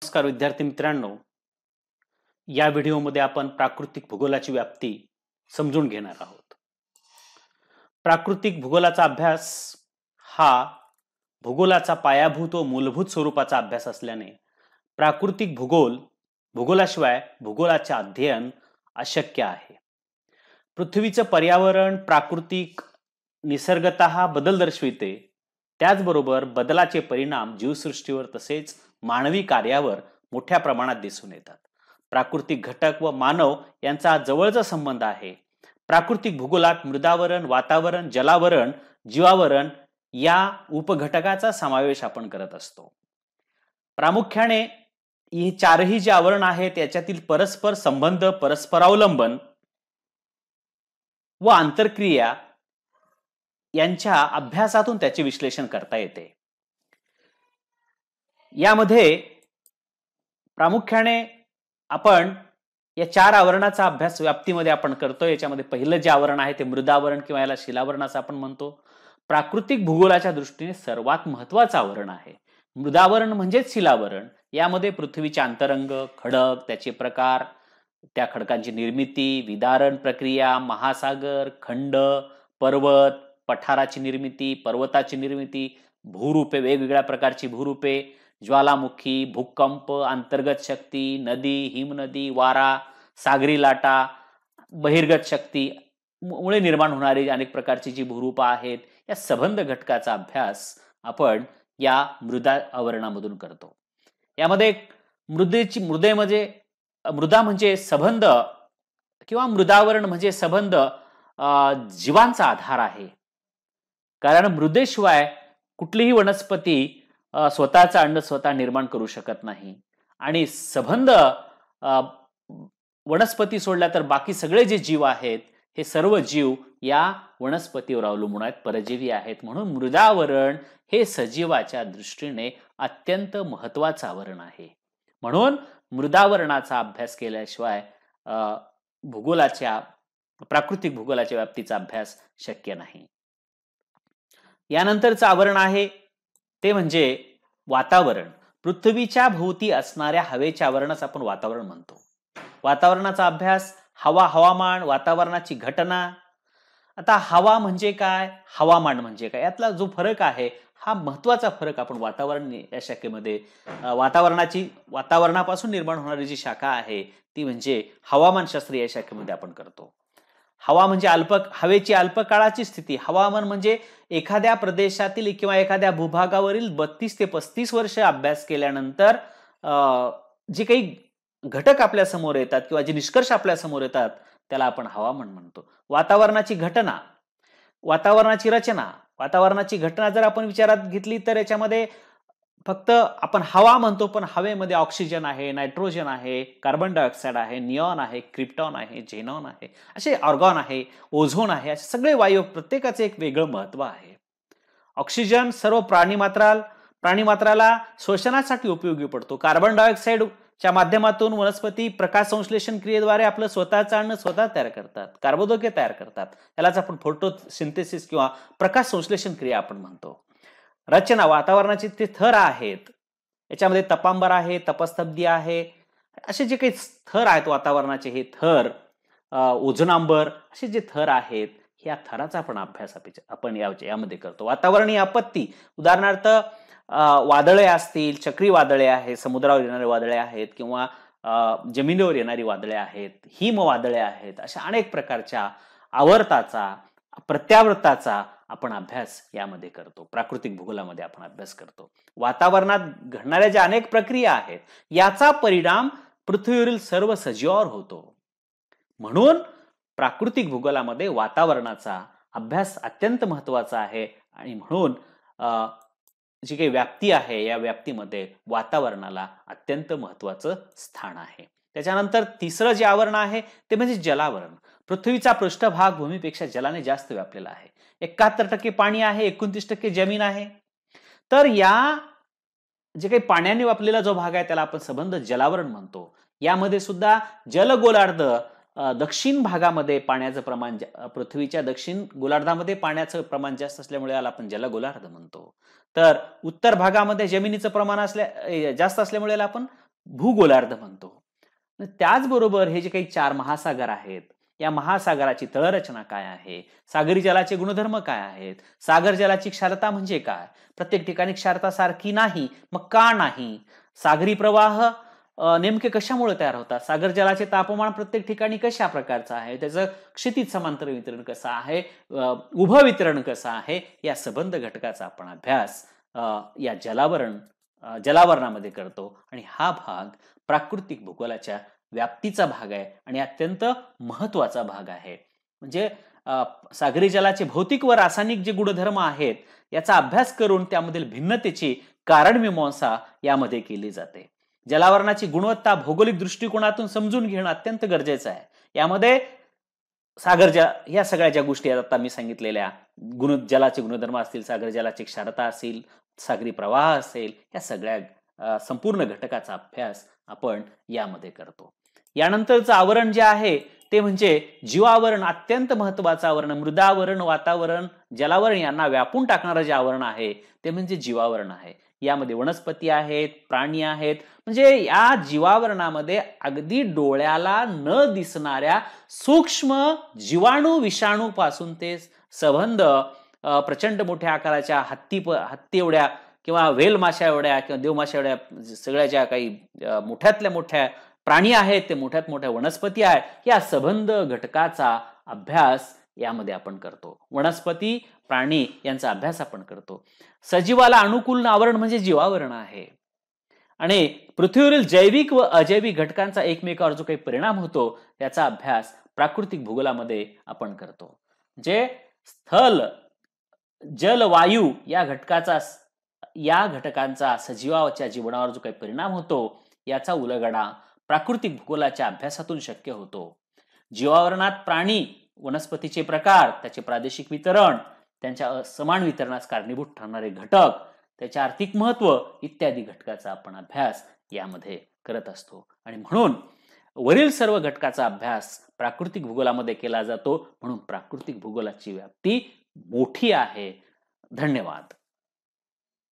नमस्कार विद्यार्थी मित्रांनो, या व्हिडिओमध्ये आपण प्राकृतिक भूगोलाची व्याप्ती समजून घेणार आहोत. प्राकृतिक भूगोलाचा अभ्यास हा भूगोलाचा पायाभूत व मूलभूत स्वरूपाचा अभ्यास असल्याने प्राकृतिक भूगोलाशिवाय भूगोलाचे अध्ययन अशक्य आहे. पृथ्वीचं पर्यावरण प्राकृतिक निसर्गतः बदल दर्शविते. त्याचबरोबर बदलाचे परिणाम जीवसृष्टीवर तसेच मानवी कार्यावर मोठ्या प्रमाणात दिसून येतात. प्राकृतिक घटक व मानव यांचा जवळचा संबंध आहे. प्राकृतिक भूगोलात मृदावरण, वातावरण, जलावरण, जीवावरण या उपघटकाचा समावेश आपण करत असतो. प्रामुख्याने ही चारही जे आवरण आहेत याच्यातील परस्पर संबंध, परस्परावलंबन व आंतरक्रिया यांच्या अभ्यासातून त्याचे विश्लेषण करता येते. यामध्ये प्रामुख्याने आपण या चार आवरणाचा अभ्यास व्याप्तीमध्ये आपण करतो. याच्यामध्ये पहिलं जे आवरण आहे ते मृदावरण किंवा याला शिलावरण असं आपण म्हणतो. प्राकृतिक भूगोलाच्या दृष्टीने सर्वात महत्वाचं आवरण आहे. मृदावरण म्हणजेच शिलावरण. यामध्ये पृथ्वीचे अंतरंग, खडक, त्याचे प्रकार, त्या खडकांची निर्मिती, विदारण प्रक्रिया, महासागर, खंड, पर्वत, पठाराची निर्मिती, पर्वताची निर्मिती, भूरूपे, वेगवेगळ्या प्रकारची भूरूपे, ज्वालामुखी, भूकंप, अंतर्गत शक्ती, नदी, हिमनदी, वारा, सागरी लाटा, बहिर्गत शक्ती मुळे निर्माण होणारी अनेक प्रकारची जी भूरूप आहेत, या संबंध घटकाचा अभ्यास आपण या मृदा आवरणामधून करतो. यामध्ये मृदा म्हणजे संबंध किंवा मृदावरण म्हणजे संबंध जीवांचा आधार आहे. कारण मृदेशिवाय कुठलीही वनस्पती स्वतःचं अन्न स्वतः निर्माण करू शकत नाही आणि संबंध वनस्पती सोडल्या तर बाकी सगळे जे जीव आहेत हे सर्व जीव या वनस्पतीवर अवलंबून आहेत, परजीवी आहेत. म्हणून मृदावरण हे सजीवाच्या दृष्टीने अत्यंत महत्वाचं आवरण आहे. म्हणून मृदावरणाचा अभ्यास केल्याशिवाय प्राकृतिक भूगोलाच्या व्याप्तीचा अभ्यास शक्य नाही. यानंतरचं आवरण आहे ते म्हणजे वातावरण. पृथ्वीच्या भोवती असणाऱ्या हवेचे आवरणच आपण वातावरण म्हणतो. वातावरणाचा अभ्यास हवा, हवामान, वातावरणाची घटना. आता हवा म्हणजे काय, हवामान म्हणजे काय, यातला जो फरक आहे हा महत्वाचा फरक आपण वातावरण या शाखेमध्ये वातावरणापासून निर्माण होणारी जी शाखा आहे ती म्हणजे हवामानशास्त्र या शाखेमध्ये आपण करतो. हवा म्हणजे हवेची अल्पकाळाची स्थिती. हवामान म्हणजे एखाद्या प्रदेशातील किंवा एखाद्या भूभागावरील 32 ते 35 वर्ष अभ्यास केल्यानंतर जे काही घटक आपल्या समोर येतात किंवा जे निष्कर्ष आपल्या समोर येतात त्याला आपण हवामान म्हणतो. वातावरणाची घटना, वातावरणाची रचना, वातावरणाची घटना जर आपण विचारात घेतली तर याच्यामध्ये फक्त आपण हवा म्हणतो, पण हवेमध्ये ऑक्सिजन आहे, नायट्रोजन आहे, कार्बन डायऑक्साईड आहे, निऑन आहे, क्रिप्टॉन आहे, झेनॉन आहे, असे ऑर्गॉन आहे, ओझोन आहे, असे सगळे वायू प्रत्येकाचे एक वेगळं महत्व आहे. ऑक्सिजन सर्व प्राणीमात्राला श्वसनासाठी उपयोगी पडतो. कार्बन डायऑक्साईडच्या माध्यमातून वनस्पती प्रकाश संश्लेषण क्रियेद्वारे आपलं स्वतःचं अन्न स्वतः तयार करतात, कार्बोदके तयार करतात. त्यालाच आपण फोटोसिंथेसिस किंवा प्रकाश संश्लेषण क्रिया आपण म्हणतो. रचना, वातावरणाचे ते थर आहेत. याच्यामध्ये तपांबर आहे, तपस्तब्धी आहे, असे जे काही थर आहेत वातावरणाचे, हे थर, ओझोनांबर असे जे थर आहेत, या थराचा आपण अभ्यास आपण यामध्ये करतो. वातावरणीय आपत्ती, उदाहरणार्थ वादळे असतील, चक्रीवादळे आहेत, समुद्रावर येणारे वादळे आहेत किंवा जमिनीवर येणारी वादळे आहेत, हिमवादळे आहेत, अशा अनेक प्रकारच्या आवर्ताचा, प्रत्यावर्ताचा आपण अभ्यास यामध्ये करतो. प्राकृतिक भूगोलामध्ये आपण अभ्यास करतो. वातावरणात घडणाऱ्या ज्या अनेक प्रक्रिया आहेत याचा परिणाम पृथ्वीवरील सर्व सजीवावर होतो. म्हणून प्राकृतिक भूगोलामध्ये वातावरणाचा अभ्यास अत्यंत महत्वाचा आहे आणि म्हणून जी काही व्याप्ती आहे या व्याप्तीमध्ये वातावरणाला अत्यंत महत्वाचं स्थान आहे. त्याच्यानंतर तिसरं जे आवरण आहे ते म्हणजे जलावरण. पृथ्वीचा पृष्ठभाग भूमीपेक्षा जलाने जास्त व्यापलेला आहे. 71% पाणी आहे, 29% जमीन आहे. तर या जे काही पाण्याने व्यापलेला जो भाग आहे त्याला आपण संबंध जलावरण म्हणतो. यामध्ये सुद्धा जलगोलार्ध दक्षिण भागामध्ये पाण्याचं प्रमाण, पृथ्वीच्या दक्षिण गोलार्धामध्ये पाण्याचं प्रमाण जास्त असल्यामुळे याला आपण जलगोलार्ध म्हणतो. तर उत्तर भागामध्ये जमिनीचं प्रमाण जास्त असल्यामुळे याला आपण भूगोलार्ध म्हणतो. त्याचबरोबर हे जे काही 4 महासागर आहेत, या महासागराची तळरचना काय आहे, सागरी जलाचे गुणधर्म काय आहेत, सागर जलाची क्षारता म्हणजे काय, प्रत्येक ठिकाणी क्षारता सारखी नाही, मग का नाही, सागरी प्रवाह नेमके कशामुळे तयार होतात, सागर जलाचे तापमान प्रत्येक ठिकाणी कशा प्रकारचं आहे, त्याचं क्षितिज समांतर वितरण कसं आहे, उभं वितरण कसं आहे, या संबंध घटकाचा आपण अभ्यास या जलावरणामध्ये करतो. आणि हा भाग प्राकृतिक भूगोलाच्या व्याप्तीचा भाग आहे आणि अत्यंत महत्वाचा भाग आहे. म्हणजे सागरी जलाचे भौतिक व रासायनिक जे गुणधर्म आहेत याचा अभ्यास करून त्यामधील भिन्नतेची कारणमीमांसा यामध्ये केली जाते. जलावरणाची गुणवत्ता भौगोलिक दृष्टिकोनातून समजून घेणं अत्यंत गरजेचं आहे. यामध्ये या सगळ्या ज्या गोष्टी आहेत आता मी सांगितलेल्या, जलाचे गुणधर्म असतील, सागर जलाची क्षारता असेल, सागरी प्रवाह असेल, या सगळ्या संपूर्ण घटकाचा अभ्यास आपण यामध्ये करतो. यानंतरचं आवरण जे आहे ते म्हणजे जीवावरण, अत्यंत महत्वाचं आवरण. मृदावरण, वातावरण, जलावरण यांना व्यापून टाकणारं जे आवरण आहे ते म्हणजे जीवावरण आहे. यामध्ये वनस्पती आहेत, प्राणी आहेत. म्हणजे या जीवावरणामध्ये अगदी डोळ्याला न दिसणाऱ्या सूक्ष्म जीवाणू विषाणू पासून ते संबंध प्रचंड मोठ्या आकाराच्या हत्ती एवढ्या किंवा व्हेल माशा एवढ्या किंवा देवमाशा एवढ्या सगळ्या ज्या काही मोठ्यातल्या मोठ्या प्राणी आहेत, ते मोठ्यात मोठ्या वनस्पती आहेत, या संबंध घटकाचा अभ्यास यामध्ये आपण करतो. वनस्पती, प्राणी यांचा अभ्यास आपण करतो. सजीवाला अनुकूल आवरण म्हणजे जीवावरण आहे. आणि पृथ्वीवरील जैविक व अजैविक घटकांचा एकमेकावर जो काही परिणाम होतो त्याचा अभ्यास प्राकृतिक भूगोलामध्ये आपण करतो. जे स्थल, जल, वायू या घटकांचा सजीवाच्या जीवनावर जो काही परिणाम होतो याचा उलगडा प्राकृतिक भूगोलाच्या अभ्यासातून शक्य होतो. जीवावरणात प्राणी, वनस्पतीचे प्रकार, त्याचे प्रादेशिक वितरण, त्यांच्या असमान वितरणास कारणीभूत ठरणारे घटक, त्याचे आर्थिक महत्व इत्यादी घटकाचा आपण अभ्यास यामध्ये करत असतो. आणि म्हणून वरील सर्व घटकाचा अभ्यास प्राकृतिक भूगोलामध्ये केला जातो. म्हणून प्राकृतिक भूगोलाची व्याप्ती मोठी आहे. धन्यवाद.